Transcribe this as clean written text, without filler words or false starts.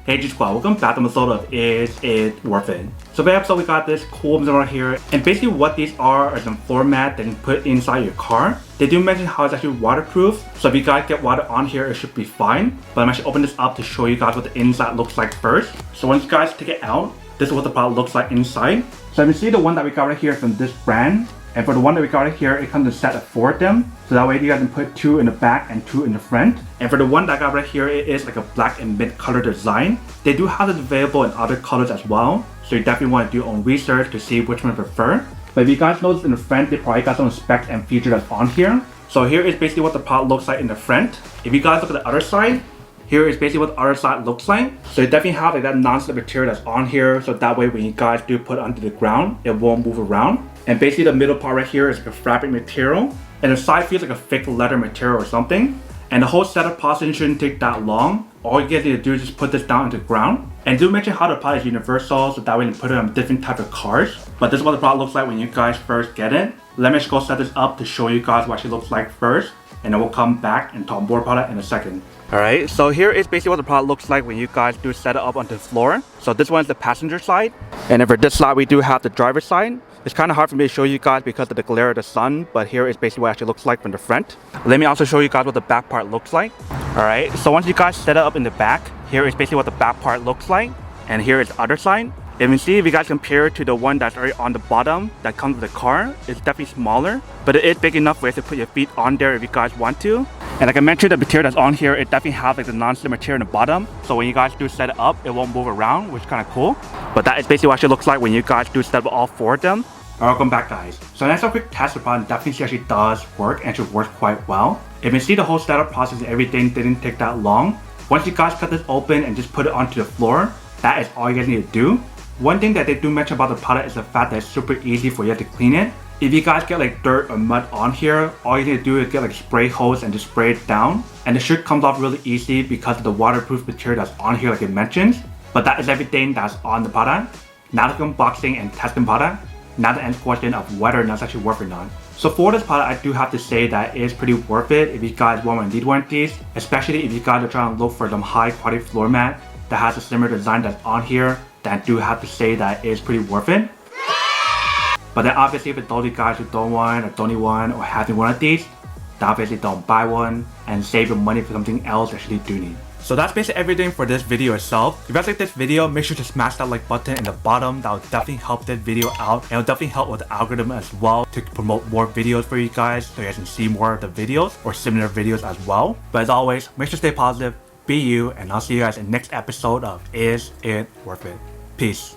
Hey G Squad, welcome back to the episode of Is It Worth It? So for the episode we got this cool right here, and basically what these are some floor mat that you put inside your car. They do mention how it's actually waterproof, so if you guys get water on here it should be fine. But I'm actually opening this up to show you guys what the inside looks like first. So once you guys take it out, this is what the product looks like inside. So you can see the one that we got right here from this brand. And for the one that we got right here, it comes in a set of 4 of them. So that way you guys can put 2 in the back and 2 in the front. And for the one that I got right here, it is like a black and mint color design. They do have it available in other colors as well. So you definitely want to do your own research to see which one you prefer. But if you guys notice in the front, they probably got some specs and features that's on here. So here is basically what the product looks like in the front. If you guys look at the other side, here is basically what the other side looks like. So you definitely have like that non-slip material that's on here. So that way when you guys do put it onto the ground, it won't move around. And basically the middle part right here is like a fabric material. And the side feels like a fake leather material or something. And the whole setup process shouldn't take that long. All you guys need to do is just put this down into the ground. And do mention how the product is universal, so that way you can put it on different type of cars. But this is what the product looks like when you guys first get it. Let me just go set this up to show you guys what it looks like first. And then we'll come back and talk more about it in a second. Alright, so here is basically what the product looks like when you guys do set it up onto the floor. So this one is the passenger side. And then for this side, we do have the driver's side. It's kind of hard for me to show you guys because of the glare of the sun, but here is basically what it actually looks like from the front. Let me also show you guys what the back part looks like. Alright, so once you guys set it up in the back, here is basically what the back part looks like. And here is the other side. If you see, if you guys compare it to the one that's already on the bottom that comes with the car, it's definitely smaller, but it is big enough for you to put your feet on there if you guys want to. And like I mentioned, the material that's on here, it definitely has like the non-slip material in the bottom. So when you guys do set it up, it won't move around, which is kind of cool. But that is basically what it looks like when you guys do set up all 4 of them. Welcome back guys. So that's a quick test. The product definitely actually does work and should work quite well. If you see, the whole setup process and everything didn't take that long. Once you guys cut this open and just put it onto the floor, that is all you guys need to do. One thing that they do mention about the product is the fact that it's super easy for you to clean it. If you guys get like dirt or mud on here, all you need to do is get like spray hose and just spray it down. And the shirt comes off really easy because of the waterproof material that's on here like it mentions. But that is everything that's on the product. Now the unboxing and testing product. Now the end question of whether or not it's actually worth it or not. So for this product, I do have to say that it is pretty worth it if you guys want to need one of these. Especially if you guys are trying to look for some high quality floor mat that has a similar design that's on here. Then I do have to say that it is pretty worth it. But then obviously for those of you guys who don't want or don't need one or having one of these, then obviously don't buy one and save your money for something else that you do need. So that's basically everything for this video itself. If you guys like this video, make sure to smash that like button in the bottom. That will definitely help this video out, and it will definitely help with the algorithm as well to promote more videos for you guys so you guys can see more of the videos or similar videos as well. But as always, make sure to stay positive, be you, and I'll see you guys in the next episode of Is It Worth It? Peace.